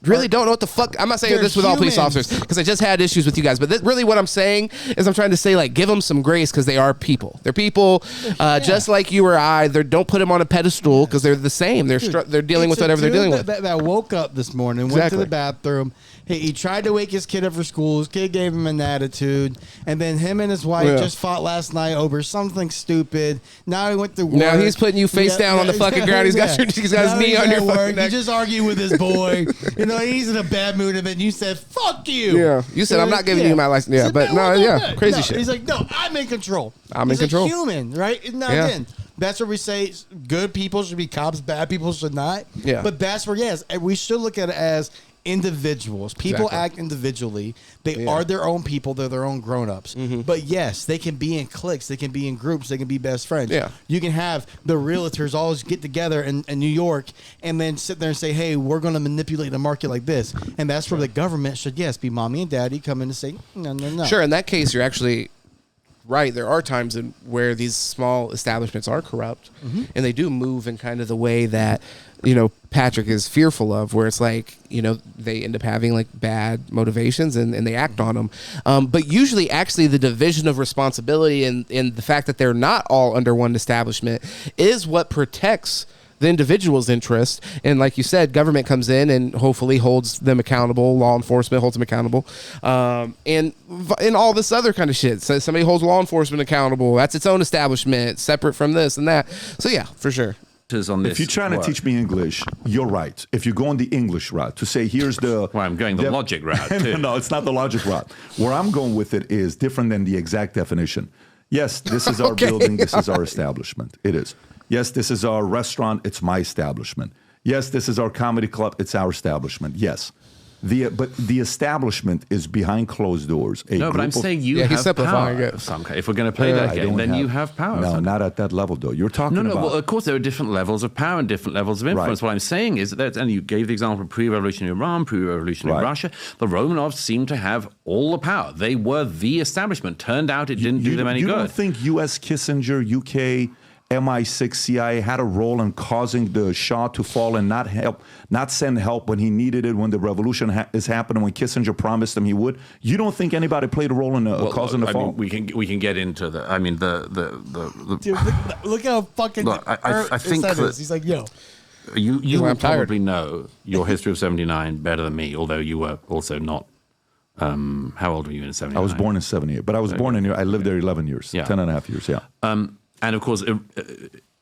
really don't know what the fuck. I'm not saying this with all police officers because I just had issues with you guys, but really what I'm saying is I'm trying to say like give them some grace because they are people. They're people just like you or I. Don't put them on a pedestal because they're the same. They're dealing with whatever they're dealing with. That woke up this morning, went to the bathroom. He tried to wake his kid up for school. His kid gave him an attitude. And then him and his wife just fought last night over something stupid. Now he went to work. Now he's putting you face down on the fucking ground. He's got his knee on your fucking neck. He just argued with his boy. You know, he's in a bad mood. And then you said, fuck you. Yeah. You said, I'm not giving you my license. Yeah. But crazy shit. He's like, no, I'm in control. I'm in control. He's a human, right? Now, again, that's where we say good people should be cops, bad people should not. Yeah. But that's where, we should look at it as individuals. People act individually. They are their own people. They're their own grown-ups. Mm-hmm. But yes, they can be in cliques. They can be in groups. They can be best friends. Yeah. You can have the realtors always get together in New York and then sit there and say, hey, we're going to manipulate the market like this. And that's where the government should, be mommy and daddy come in and say, no. Sure. In that case, you're actually right. There are times where these small establishments are corrupt and they do move in kind of the way that, Patrick is fearful of, where it's like, they end up having like bad motivations and they act on them. But usually actually the division of responsibility and the fact that they're not all under one establishment is what protects the individual's interest. And like you said, government comes in and hopefully holds them accountable. Law enforcement holds them accountable. And all this other kind of shit. So somebody holds law enforcement accountable. That's its own establishment, separate from this and that. So yeah, for sure. If you're trying to teach me English, you're right. If you're going the English route to say here's the... Well, I'm going the logic route too. No, it's not the logic route. Where I'm going with it is different than the exact definition. Yes, this is our building. This is our establishment. It is. Yes, this is our restaurant. It's my establishment. Yes, this is our comedy club. It's our establishment. Yes. But the establishment is behind closed doors. No, but I'm saying you have power. If we're going to play that game, then you have power. No, not at that level, though. You're talking about... Well, of course, there are different levels of power and different levels of influence. Right. What I'm saying is that, and you gave the example of pre-revolutionary Iran, pre-revolutionary Russia, the Romanovs seemed to have all the power. They were the establishment. Turned out it didn't do them any good. You don't think U.S. Kissinger, UK... MI6, CIA had a role in causing the Shah to fall and not send help when he needed it, when the revolution is happening, when Kissinger promised him he would? You don't think anybody played a role in causing the fall? We can get into the. I mean the Dude, look how fucking. I think that he's like, yo. You will probably know your history of '79 better than me, although you were also not. How old were you in '79? I was born in '78, but I was born in. I lived there 11 years, 10 and a half years. Yeah. And of course,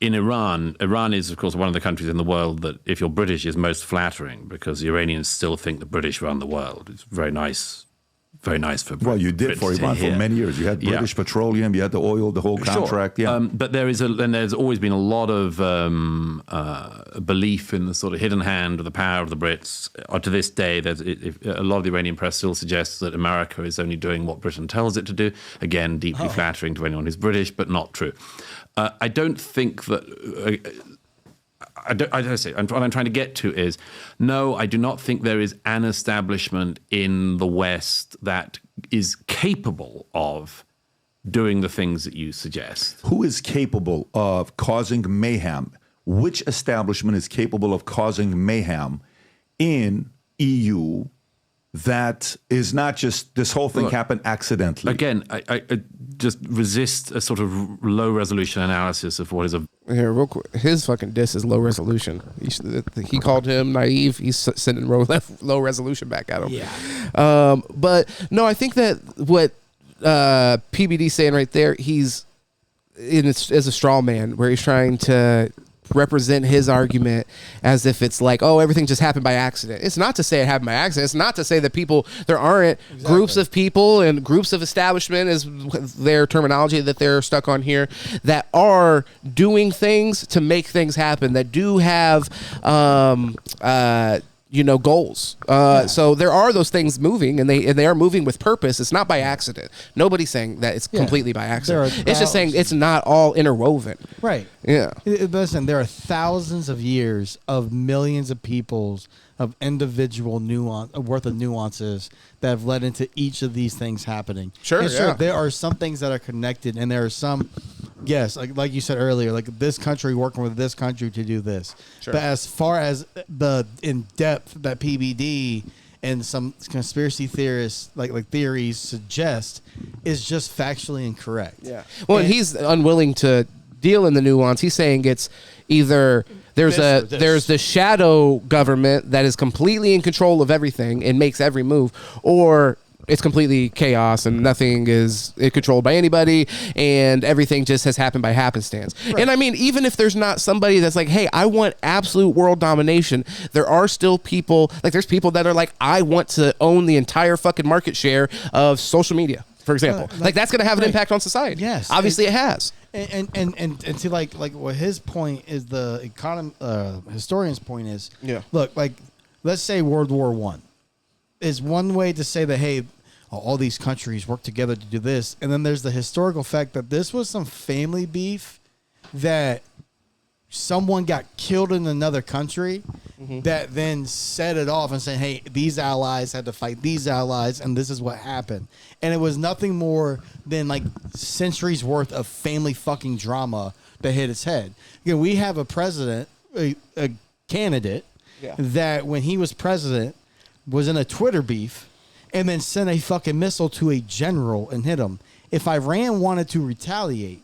in Iran is, of course, one of the countries in the world that, if you're British, is most flattering because the Iranians still think the British run the world. It's very nice very nice for Well, you did for Iran for many years. You had British Petroleum, you had the oil, the whole contract. Sure. But there's always been a lot of belief in the sort of hidden hand of the power of the Brits. To this day, a lot of the Iranian press still suggests that America is only doing what Britain tells it to do. Again, deeply flattering to anyone who's British, but not true. I don't think that... what I'm trying to get to is, no, I do not think there is an establishment in the West that is capable of doing the things that you suggest. Who is capable of causing mayhem? Which establishment is capable of causing mayhem in EU that is not just this whole thing happened accidentally? Again, I just resist a sort of low resolution analysis of what is a... Here, real quick. His fucking diss is low resolution. He called him naive. He's sending low resolution back at him. Yeah. But no, I think that what PBD's saying right there, he's as a straw man where he's trying to represent his argument as if it's like, oh, everything just happened by accident. It's not to say it happened by accident. It's not to say that there aren't groups of people and groups of establishment is their terminology that they're stuck on here that are doing things to make things happen, that do have goals. So there are those things moving, and they are moving with purpose. It's not by accident. Nobody's saying that it's completely by accident. It's just saying it's not all interwoven. Right. Yeah. Listen, there are thousands of years of millions of people's of individual nuances that have led into each of these things happening. Sure. There are some things that are connected, and there are some, yes, like you said earlier, like this country working with this country to do this. Sure. But as far as the in depth that PBD and some conspiracy theorists like theories suggest is just factually incorrect. Yeah. Well, and he's unwilling to deal in the nuance. He's saying it's either there's the shadow government that is completely in control of everything and makes every move, or it's completely chaos and nothing is controlled by anybody and everything just has happened by happenstance. Right. And I mean, even if there's not somebody that's like, hey, I want absolute world domination, there are still people, like there's people that are like, I want to own the entire fucking market share of social media, for example. Like that's going to have an impact on society. Yes. Obviously it has. And to like what his point is, the historian's point is, look, like let's say World War I is one way to say that, hey, all these countries work together to do this, and then there's the historical fact that this was some family beef that someone got killed in another country that then set it off and said, hey, these allies had to fight these allies, and this is what happened. And it was nothing more than like centuries worth of family fucking drama that hit its head. Again, we have a president, a candidate, that when he was president was in a Twitter beef and then sent a fucking missile to a general and hit him. If Iran wanted to retaliate,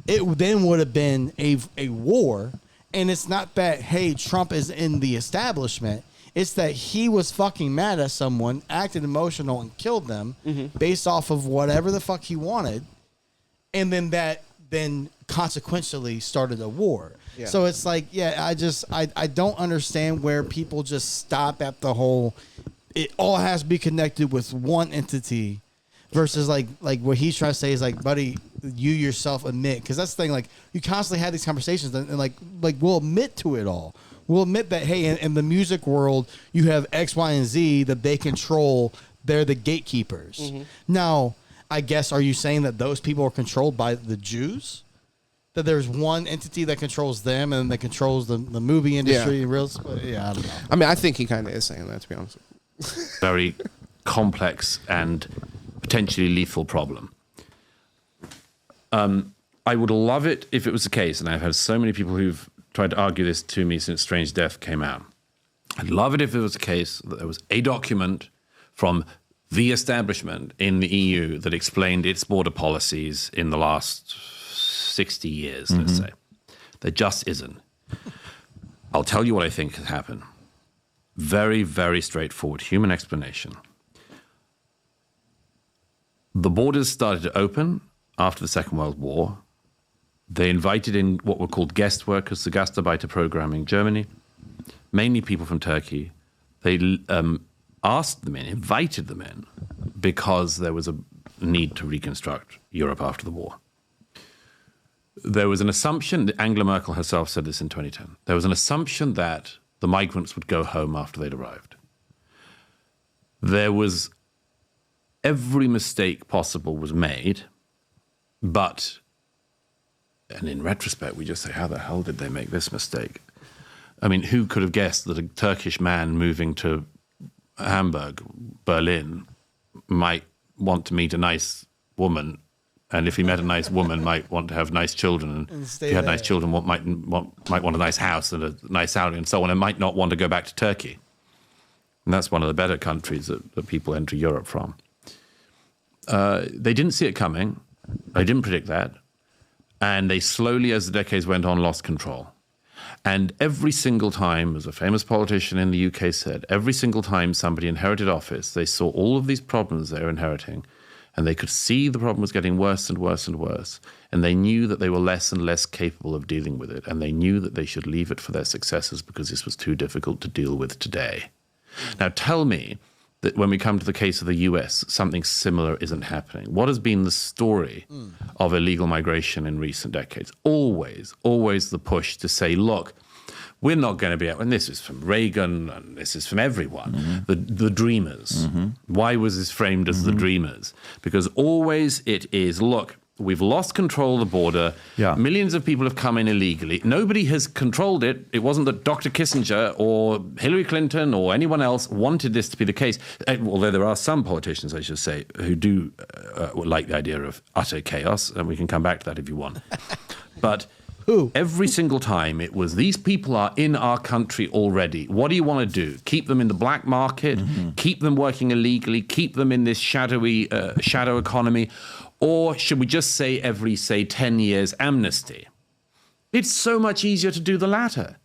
it then would have been a war. And it's not that, hey, Trump is in the establishment. It's that he was fucking mad at someone, acted emotional, and killed them based off of whatever the fuck he wanted. And then that consequentially started a war. Yeah. So it's like, I don't understand where people just stop at the whole, it all has to be connected with one entity versus like what he's trying to say is like, buddy, you yourself admit, because that's the thing, like you constantly have these conversations and like we'll admit to it all. We'll admit that, hey, in the music world, you have X, Y, and Z that they control. They're the gatekeepers. Now, I guess, are you saying that those people are controlled by the Jews? That there's one entity that controls them and that controls the movie industry? I don't know. I mean, I think he kind of is saying that, to be honest. Very complex and potentially lethal problem. I would love it if it was the case, and I've had so many people who've tried to argue this to me since Strange Death came out. I'd love it if it was the case that there was a document from the establishment in the EU that explained its border policies in the last 60 years, let's say. There just isn't. I'll tell you what I think has happened. Very, very straightforward human explanation. The borders started to open after the Second World War. They invited in what were called guest workers, the Gastarbeiter program in Germany, mainly people from Turkey. They asked them in, invited them in, because there was a need to reconstruct Europe after the war. There was an assumption, Angela Merkel herself said this in 2010, there was an assumption that the migrants would go home after they'd arrived. There was, every mistake possible was made, but, and in retrospect, we just say, how the hell did they make this mistake? I mean, who could have guessed that a Turkish man moving to Hamburg, Berlin, might want to meet a nice woman, and if he met a nice woman, might want to have nice children, and if he had nice children, might want a nice house and a nice salary and so on, and might not want to go back to Turkey. And that's one of the better countries that people enter Europe from. They didn't see it coming. They didn't predict that. And they slowly, as the decades went on, lost control. And every single time, as a famous politician in the UK said, every single time somebody inherited office, they saw all of these problems they were inheriting, and they could see the problem was getting worse and worse and worse. And they knew that they were less and less capable of dealing with it. And they knew that they should leave it for their successors because this was too difficult to deal with today. Now, tell me that when we come to the case of the US, something similar isn't happening. What has been the story of illegal migration in recent decades? Always the push to say, look, we're not going to be able, and this is from Reagan, and this is from everyone, the dreamers. Why was this framed as the dreamers? Because always it is, look, we've lost control of the border. Yeah. Millions of people have come in illegally. Nobody has controlled it. It wasn't that Dr. Kissinger or Hillary Clinton or anyone else wanted this to be the case. Although there are some politicians, I should say, who do like the idea of utter chaos, and we can come back to that if you want. But every single time it was, these people are in our country already. What do you want to do? Keep them in the black market, keep them working illegally, keep them in this shadow economy, or should we just say every, 10 years amnesty? It's so much easier to do the latter.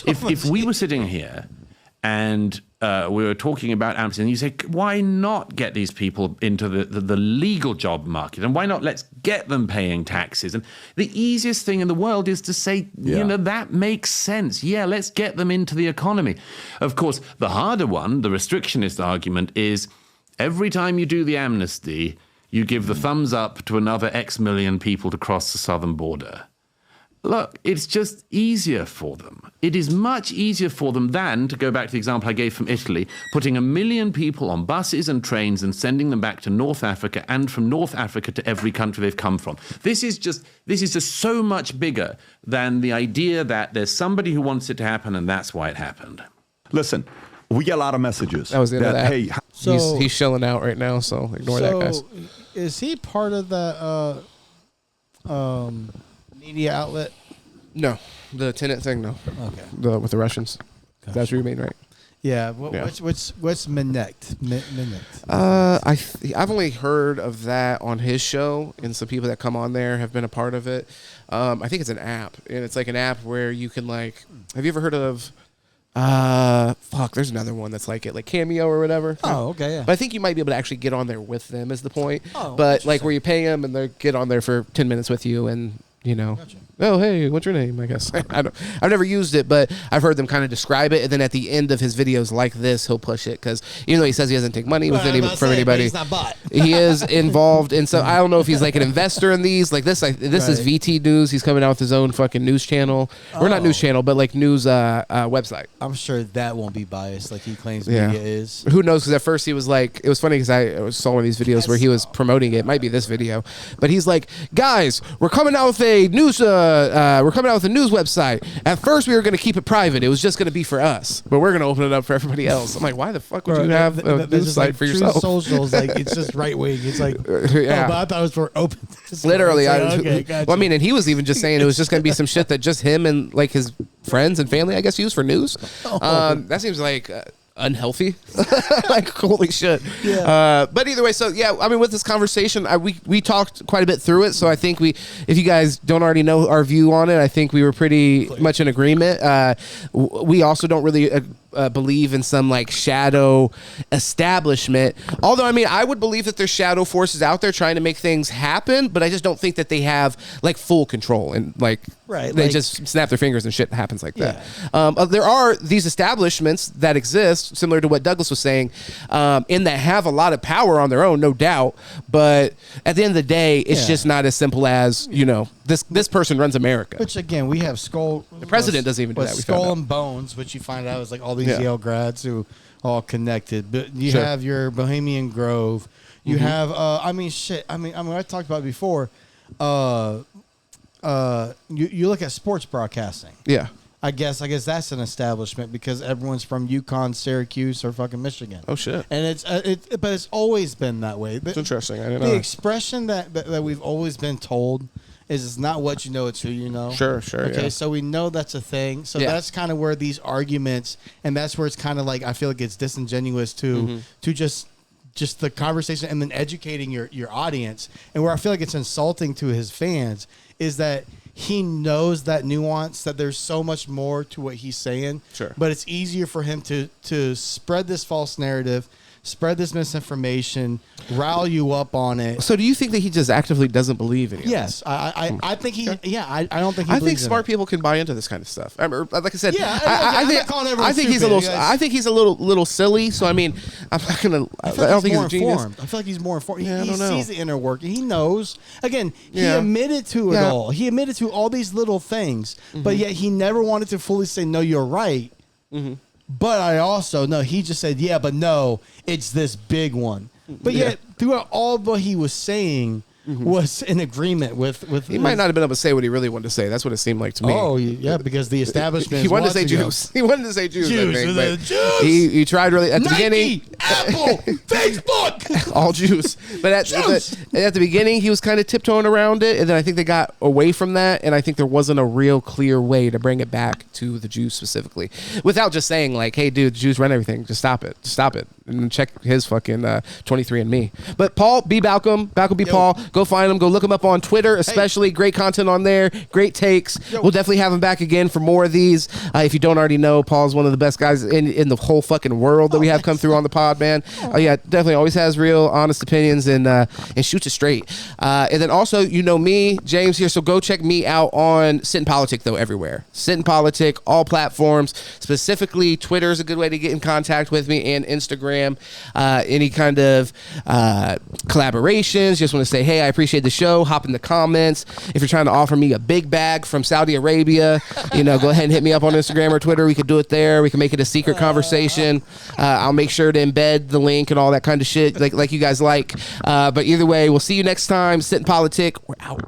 If we were sitting here and we were talking about amnesty, and you say, why not get these people into the legal job market? And why not let's get them paying taxes? And the easiest thing in the world is to say, you know, that makes sense. Yeah, let's get them into the economy. Of course, the harder one, the restrictionist argument, is every time you do the amnesty, you give the thumbs up to another X million people to cross the southern border. Look, it's just easier for them. It is much easier for them than, to go back to the example I gave from Italy, putting 1 million people on buses and trains and sending them back to North Africa, and from North Africa to every country they've come from. This is just so much bigger than the idea that there's somebody who wants it to happen and that's why it happened. Listen, we get a lot of messages. That was the end of that. Hey, so, he's shilling out right now, so ignore that, guys. Is he part of the media outlet? No, the tenant thing. No. Okay. With the Russians. Gotcha. That's what you mean, right? Yeah. What's Minect? I've only heard of that on his show, and some people that come on there have been a part of it. I think it's an app, and it's like an app where you can have you ever heard of? There's another one that's like it, like Cameo or whatever. Oh, okay, yeah. But I think you might be able to actually get on there with them is the point. Oh, but like where you pay them and they get on there for 10 minutes with you, and you know, gotcha. Oh, hey, what's your name? I guess I've never used it, but I've heard them kind of describe it. And then at the end of his videos like this, he'll push it because even though he says he doesn't take money from anybody, he's not bought. He is involved. And so I don't know if he's like an investor in these. Like this, this is VT News. He's coming out with his own fucking news channel, or not news channel, but like news website. I'm sure that won't be biased like he claims media is. Who knows? Because at first he was like, it was funny because I saw one of these videos where he was promoting it. It might be this video, but he's like, guys, we're coming out with a news. We're coming out with a news website. At first, we were going to keep it private. It was just going to be for us, but we're going to open it up for everybody else. I'm like, why the fuck would you have a news site for yourself? Socials, like it's just right wing. It's like, but I thought it was for open. Literally, gotcha. Well, I mean, and he was even just saying it was just going to be some shit that just him and like his friends and family, I guess, use for news. That seems like. Unhealthy. Like holy shit. Yeah. But either way, so yeah, I mean with this conversation we talked quite a bit through it, so I think if you guys don't already know our view on it, I think we were pretty much in agreement. We also don't really believe in some like shadow establishment. Although, I mean, I would believe that there's shadow forces out there trying to make things happen, but I just don't think that they have like full control and like they just snap their fingers and shit happens like that. There are these establishments that exist, similar to what Douglas was saying, in that have a lot of power on their own, no doubt. But at the end of the day, it's just not as simple as, you know, this person runs America. Which again, we have the president doesn't even do that. Skull and Bones, which you find out is like all these Yale grads who all connected. But you have your Bohemian Grove. You have I mean I talked about it before. You look at sports broadcasting. Yeah. I guess that's an establishment because everyone's from UConn, Syracuse, or fucking Michigan. Oh shit! And but it's always been that way. It's interesting. I didn't know. The expression that we've always been told is it's not what you know, it's who you know. Sure. Okay, so we know that's a thing. So that's kind of where these arguments, and that's where it's kind of like I feel like it's disingenuous to just the conversation and then educating your audience, and where I feel like it's insulting to his fans is that he knows that nuance, that there's so much more to what he's saying. Sure. But it's easier for him to spread this false narrative, spread this misinformation, rile you up on it. So do you think that he just actively doesn't believe in it? Yes. I think he, I don't think he I think smart people can buy into this kind of stuff. Like I said, I think he's a little silly. So I mean, I'm not gonna. I don't think he's a genius. I feel like he's more informed. Yeah, he sees the inner work. He knows. Again, he admitted to it all. He admitted to all these little things, but yet he never wanted to fully say, "No, you're right." But I also know he just said, "Yeah, but no, it's this big one." But yet, throughout all of what he was saying, was in agreement with. He might not have been able to say what he really wanted to say. That's what it seemed like to me. Oh yeah, because the establishment. He wanted to say Jews. He wanted to say Jews. I think, but Jews. He tried really at the Nike, beginning. Apple, Facebook, all Jews. But at the beginning, he was kind of tiptoeing around it, and then I think they got away from that, and I think there wasn't a real clear way to bring it back to the Jews specifically, without just saying like, "Hey, dude, the Jews run everything. Just stop it. Just stop it." And check his fucking 23andMe. But Paul B. Balcom B. Paul, go find him. Go look him up on Twitter, especially. Great content on there. Great takes. We'll definitely have him back again for more of these. If you don't already know, Paul's one of the best guys in the whole fucking world that we have come through on the pod, man. Yeah, definitely always has real, honest opinions and shoots it straight. And then also, you know me, James here, so go check me out on Sit and Politic, though, everywhere. Sit and Politic, all platforms. Specifically, Twitter is a good way to get in contact with me, and Instagram. Any kind of collaborations, just want to say, hey, I appreciate the show, hop in the comments. If you're trying to offer me a big bag from Saudi Arabia, you know, go ahead and hit me up on Instagram or Twitter. We could do it there. We can make it a secret conversation. I'll make sure to embed the link and all that kind of shit like you guys like. But either way, we'll see you next time. Sit and Politic. We're out.